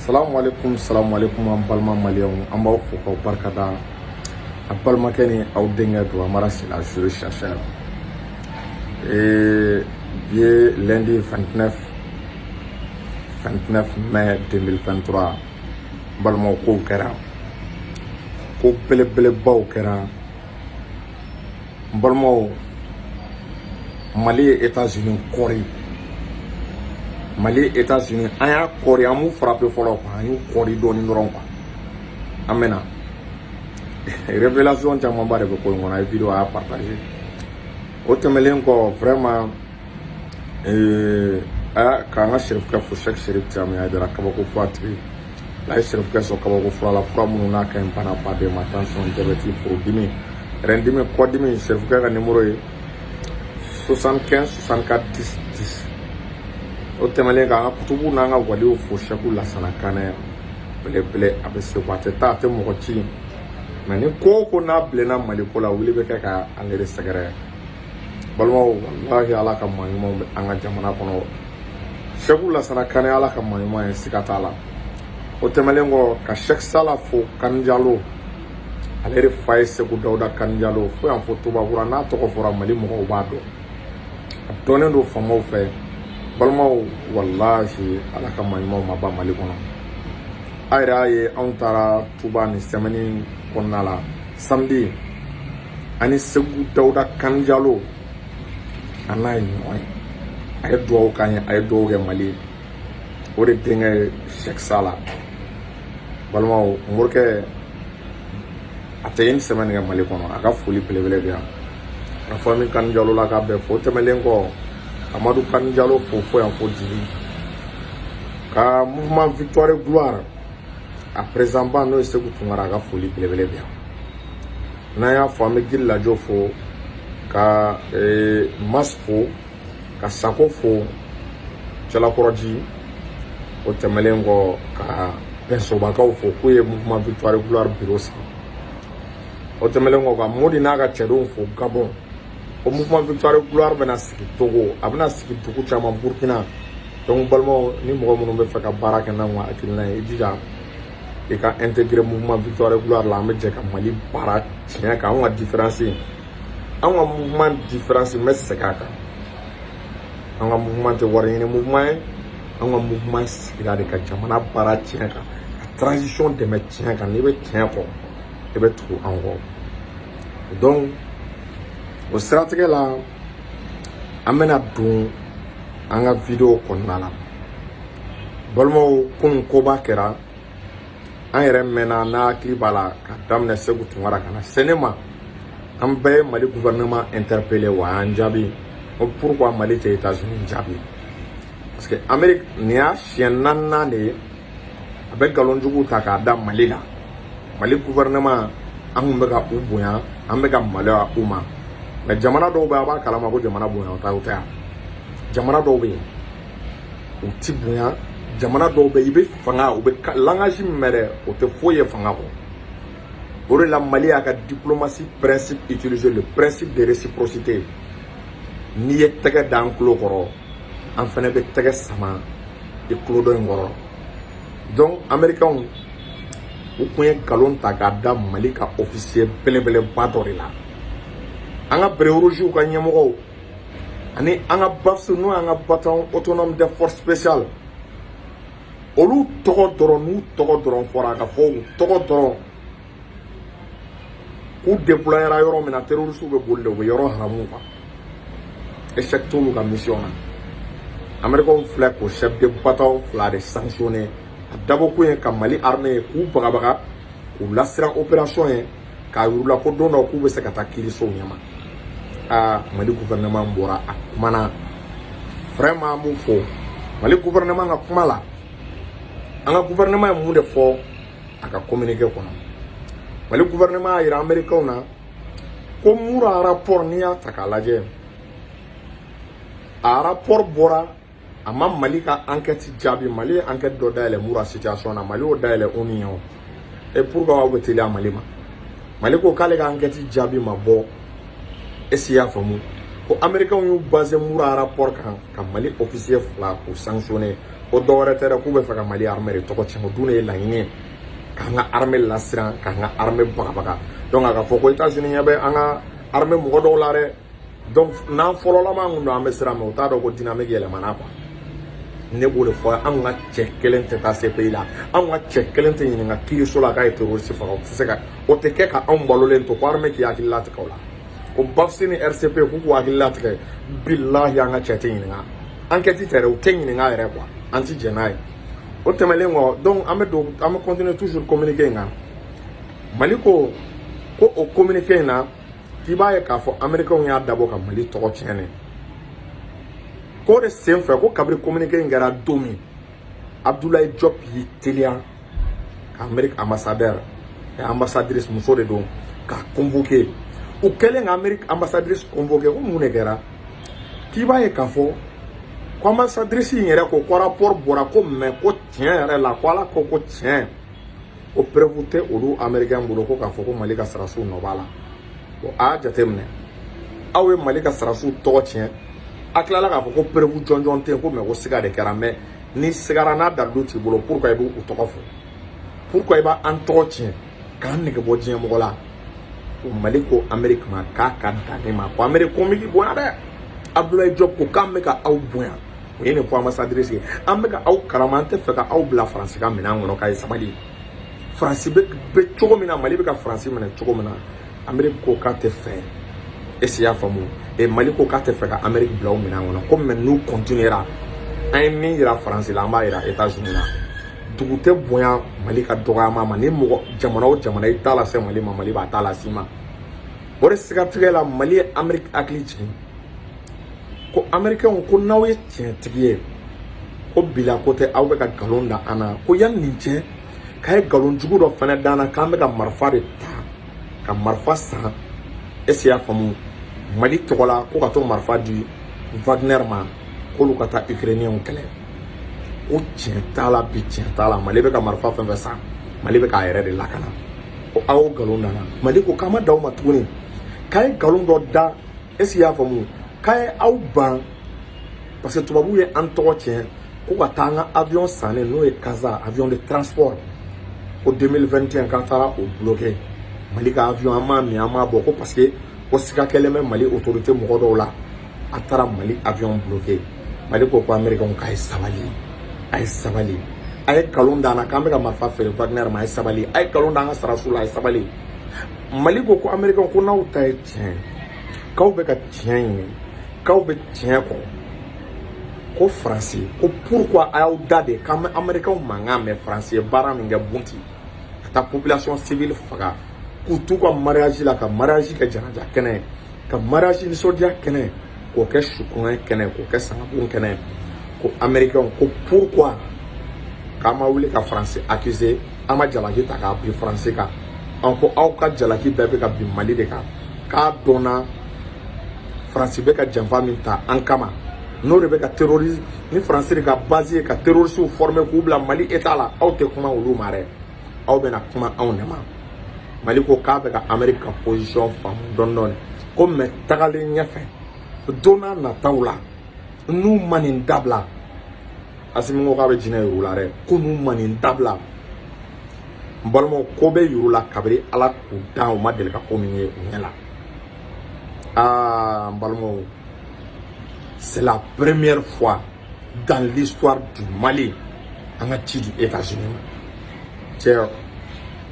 Salamu alaikum an balima maliyɛnw an b'aw fo k'aw barikada a balimakɛ ni aw denkɛ Dramara Sila Jules Chercheur. Bi ye lundi 29 mai 2023 balimaw kow kɛra ko belebelebaw kɛra balimaw. Mali ye États-Unis kɔri Mali ye États-Unis an y'a kɔri an m'u frappé fɔlɔ quoi an y'u kɔri dɔɔni dɔrɔn quoi an mɛna révélation camanba de bɛ ko in kɔnɔ a ye vidéo a y'a partagé o tɛmɛlen kɔ vraiment k'an ka Serifukɛ fo Cheikh Cherif Thiam Aidara kabako fura tigi a ye Serifukɛ sɔrɔ kabako fura la fura minnu n'a ka ɲi bana baden ma tension diabète furudimi rɛndimi kɔdimi Serifukɛ ka numéro ye 75 64 10 10 o tɛmɛlen k'an ka kutubu n'an ka waliw fo Cheikh Lassana Kanɛ belebele a bɛ se a tɛ mɔgɔ ci mais ni ko o ko n'a bilenna Mali ko la wuli bɛ kɛ ka ale de sɛgɛrɛ balimaw wallahi ala ka maɲumanw bɛ an ka jamana kɔnɔ Cheikh Lassana Kanɛ ala ka maɲuman ye siga t'a la o tɛmɛlen kɔ ka Cheikh Sala fo Kani Jalo ale de fa ye Segu Dawuda Kani Jalo fo yan fo Tobakura n'a tɔgɔ fɔra Mali mɔgɔw b'a dɔn a dɔnnen don famaw fɛ balimaw wallahi ala ka maɲumanw ma ban Mali kɔnɔ a yɛrɛ y'a ye anw taara Tuba ni semaine kɔnɔna la samedi ani Segu Dawuda Kani Jalo a n'a ye ɲɔgɔn ye a ye duwawu k'an ye a ye duwawu kɛ Mali o de denkɛ ye Cheikh Sala balimaw morikɛ a tɛ une semaine kɛ Mali kɔnɔ a ka foli belebele bɛ yan a famille Kani Jalo la ka bɛɛ fo tɛmɛlen kɔ Amadou Kani Jalo fo yan fo Dili ka mouvement Victoire et Gloire a président ba n'o ye Segu Tunkara a ka foli belebele bɛ yan n'an y'a fɔ an bɛ Gili Lajo fo ka Mas fo ka Sako fo Jalakɔrɔji o tɛmɛlen kɔ ka Bɛnsobakaw fo k'u ye mouvement Victoire et Gloire bureau sigi o tɛmɛlen kɔ ka Modi n'a ka cɛdenw fo Gabon o mouvement Victoire et Gloire bɛna sigi Togo a bɛna sigi dugu caman Burkina donc balimaw ni mɔgɔ minnu bɛ fɛ ka baara kɛ n'anw ka hakilina ye i jija i ka intégrer mouvement Victoire et Gloire la an bɛ jɛ ka Mali baara tiɲɛ kan anw ka différence anw ka mouvement différence n bɛ segin a kan anw ka mouvement tɛ wari ɲini mouvement ye anw ka mouvement sigira de ka jamana baara tiɲɛ kan ka transition dɛmɛ tiɲɛ kan n'i bɛ tiɲɛ kɔ i bɛ tugu an kɔ donc o siratigɛ la an bɛna don an ka video kɔnɔna la balimaw kunun koba kɛra an yɛrɛ mɛnna n'a hakili b'a la ka daminɛ Segu Tunkara ka na se ne ma an bɛɛ ye Mali gouvernement interpellé wa an jaabi ko pourquoi Mali tɛ États-Unis jaabi parce que Amérique nin y'a siɲɛ 4nan de ye a bɛ nkalonjugu ta k'a da Mali la Mali gouvernement an kun bɛ ka u bonya an bɛ ka maloya u ma mais jamana dɔw bɛ a b'a kalama ko jamana bonya o ta yan jamana dɔw bɛ yen u ti bonya jamana dɔw bɛ i bɛ fanga u bɛ langage min mɛ dɛ o tɛ foyi ye fanga kɔ o de la Mali y'a ka diplomatie principe utiliser le principe de réciprocité n'i ye tɛgɛ da an tulo kɔrɔ an fana bɛ tɛgɛ sama i tulo dɔ in kɔrɔ donc américains u kun ye nkalon ta k'a da Mali ka officier belebeleba dɔ de la an ka bere rouge ka ɲɛmɔgɔw ani an ka BAFS n'o y'an ka bataillon autonome des forces spéciales olu tɔgɔ dɔrɔn n'u tɔgɔ dɔrɔn fɔra ka fɔ u tɔgɔ dɔrɔn k'u déployera yɔrɔ min na terroristes bɛ boli de u bɛ yɔrɔ haramu kan échec t'olu ka mission na américains filɛ k'o chef de bataillon 2 de sanctionné a dabɔkun ye ka Mali armée ye k'u bagabaga k'u lasiran opération ye k'a yir'u la ko don dɔ k'u bɛ se ka taa kiirisow ɲɛma Mali gouvernement bɔra a kuma na vraiment an b'u fo Mali gouvernement ka kuma la an ka gouvernement ye mun de fɔ a ka communiqué kɔnɔ Mali gouvernement y'a yira américains na ko Mura rapport n'i y'a ta k'a lajɛ a rapport bɔra a ma Mali ka enquête jaabi Mali ye enquête dɔ dayɛlɛ Mura situation na Mali y'o dayɛlɛ ONU ye o et pourquoi aw bɛ teliya Mali ma Mali ko k'ale ka enquête jaabi ma bɔ est-ce y'a faamu ko américains y'u basé Mura rapport kan ka Mali officier 2 k'u sanctionné o dɔwɛrɛ tɛ dɛ k'u bɛ fɛ ka Mali armée de tɔgɔ tiɲɛ o dun de ye laɲini ye k'an ka armée lasiran k'an ka armée bagabaga donc a ka fɔ ko États-Unis ɲɛ bɛ an ka armée mɔgɔ dɔw la dɛ donc n'an fɔlɔlama kun don an bɛ siran mɛ u t'a dɔn ko dynamique yɛlɛmana quoi ne b'o de fɔ an ka cɛ kelen tɛ taa CPI la an ka cɛ kelen tɛ ɲininka kiiriso la k'a ye terroriste faga o tɛ se ka o tɛ kɛ ka anw balolen to ko armée k'i hakili latigɛ o la o BAFC ni RCP k'u k'u hakili latigɛ bilahi an ka cɛ tɛ ɲininka enquête tɛ dɛ u tɛ ɲininka yɛrɛ quoi an ti jɛn n'a ye o tɛmɛlen kɔ donc an bɛ continuer toujours communiquer in kan Mali ko o communiquer in na k'i b'a ye k'a fɔ américains y'a dabɔ ka Mali tɔgɔ tiɲɛ ne ko de sen fɛ ko kabiri communiquer in kɛra don min Abdoulaye Diop y'i teliya ka Amérique ambassadeur et ambassadrice muso de don k'a convoquer u kɛlen ka Amérique ambassadrice convoquer ko mun de kɛra k'i b'a ye k'a fɔ ko ambassadrice in yɛrɛ ko rapport bɔra ko mais ko tiɲɛ yɛrɛ la ko ala ko tiɲɛ o preuve tɛ olu américain bolo ko k'a fɔ ko Mali ka sarasiw nɔ b'a la bon a y'a jateminɛ aw ye Mali ka sarasiw tɔgɔ tiɲɛ a tilala k'a fɔ ko preuve jɔnjɔn tɛ ko mais ko siga de kɛra mais ni sigara n'a dalilu t'i bolo pourquoi i b'u tɔgɔ fɔ pourquoi i b'an tɔgɔ tiɲɛ k'an nege bɔ diɲɛ mɔgɔ la o Mali ko Amérique ma k'a ka danne ma ko Amérique ko n b'i bonya dɛ Abdoulaye Diop ko k'an bɛ ka aw bonya o ye nin fɔ ambassadrice ye an bɛ ka aw karama an tɛ fɛ ka aw bila Faransi ka minɛn kɔnɔ k'a ye sabali Faransi bɛ cogo min na Mali bɛ ka Faransi minɛ cogo min na Amérique ko k'a tɛ fɛ est-ce y'a faamu et Mali ko k'a tɛ fɛ ka Amérique bila o minɛn kɔnɔ comme nous continuera an ye min yira Faransi la an b'a yira États-Unis la dugu tɛ bonya Mali ka dɔgɔyama ma ni mɔgɔ jamana o jamana i t'a lase Mali ma Mali b'a t'a lase ma o de sɛgɛtigɛ la Mali ye Amérique hakili jigin ko américain ko n'aw ye tiɲɛtigi ye ko bila ko tɛ aw bɛ ka nkalon da an na ko yan nin cɛ k'a ye nkalon jugu dɔ fana d'an na k'an bɛ ka marifa de ta ka marifa san est-ce y'a faamu Mali tɔgɔ la ko ka to marifa di Wagner ma k'olu ka taa Ukrainiens kɛlɛ ko tiɲɛ t'a la bi tiɲɛ t'a la Mali bɛ ka marifa fɛn fɛn san Mali bɛ k'a yɛrɛ de lakana ko aw y'o nkalon da Mali ko k'an ma d'aw ma tuguni k'a ye nkalon dɔ da est-ce y'a faamu k'a ye aw ban parce que tubabu ye an tɔgɔ tiɲɛ ko ka taa an ka avion sannen n'o ye Kaza avion de transport ko 2021 k'a taara o bloqué Mali ka avion an m'a min an m'a bɔ ko parce que ko siga kɛlen bɛ Mali autorité mɔgɔ dɔw la a taara Mali avion bloqué Mali ko américain k'a ye sabali a ye sabali a ye nkalon d'an na k'an bɛ ka marifa feere Wagner ma a ye sabali a ye nkalon d'an ka sarasiw la a ye sabali Mali ko américain ko n'aw ta ye tiɲɛ k'aw bɛ ka tiɲɛ ɲini k'aw bɛ tiɲɛ kɔ ko Faransi ko pourquoi a y'aw da de k'an bɛ américain mankan mɛn Faransi ye baara min kɛ bunti ka taa population civile faga k'u t'u ka mariage la ka mariage kɛ janaja kɛnɛ ka mariage nisɔndiya kɛnɛ k'o kɛ sukunɛ kɛnɛ k'o kɛ sangabon kɛnɛ ko américain ko pourquoi k'an ma wuli ka Faransi accuser an ma jalaki ta k'a bin Faransi kan an ko aw ka jalaki bɛɛ bɛ ka bin Mali de kan k'a dɔnna Faransi bɛ ka janfa min ta an kama n'o de bɛ ka terrorisme ni Faransi de ka base ye ka terroristes former k'u bila Mali état la aw tɛ kuma olu ma dɛ aw bɛna kuma anw de ma Mali ko k'a bɛ ka Amérique ka position faamu dɔɔni dɔɔni ko mais tagalen ɲɛfɛ don n'a nataw la n'u ma nin dabila Asimi ko k'a bɛ jinɛ yir'u la dɛ ko n'u ma nin dabila n balimaw ko bɛ yir'u la kabini Ala k'u dan u ma deli ka ko min ye u ɲɛ la ah n balimaw c'est la première fois dans l'histoire du Mali an ka ci di États-Unis ma cɛ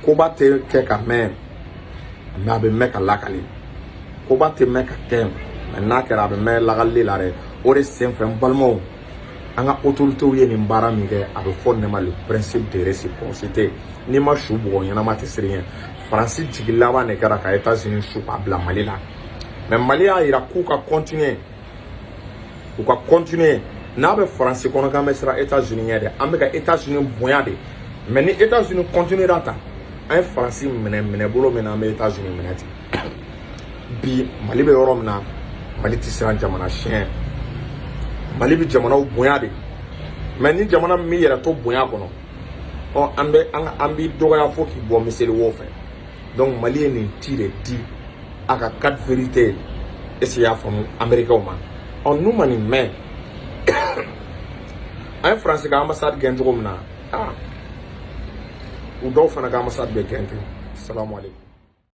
koba tɛ kɛ ka mɛn mais a bɛ mɛn ka lakale koba tɛ mɛn ka kɛ mais n'a kɛra a bɛ mɛn lakaleli la dɛ o de senfɛ n balimaw an ka autorités ye nin baara min kɛ a bɛ fɔ ne ma le principe de réciprocité n'i ma su bugɔ ɲɛnama tɛ siri ɲɛ Faransi jigi laban de kɛra ka États-Unis su k'a bila Mali la mais Mali y'a yira k'u ka continuer n'a bɛ Faransi kɔnɔ k'an bɛ siran États-Unis ɲɛ dɛ an bɛ ka États-Unis bonya de mais ni États-Unis continuera tan an ye Faransi minɛ bolo min na an bɛ États-Unis minɛ ten bi Mali bɛ yɔrɔ min na Mali tɛ siran jamana siɲɛ Mali bɛ jamanaw bonya de mais ni jamana min yɛrɛ to bonya kɔnɔ an b'i dɔgɔya fo k'i bɔ miseli wo fɛ donc Mali ye nin ci de di a ka quatre vérité est-ce que y'a faamu américain ma n'u ma nin mɛn an France ka ambassade gɛn cogo min na u dɔw fana ka ambassade bɛ gɛn ten. Salamu alaikum.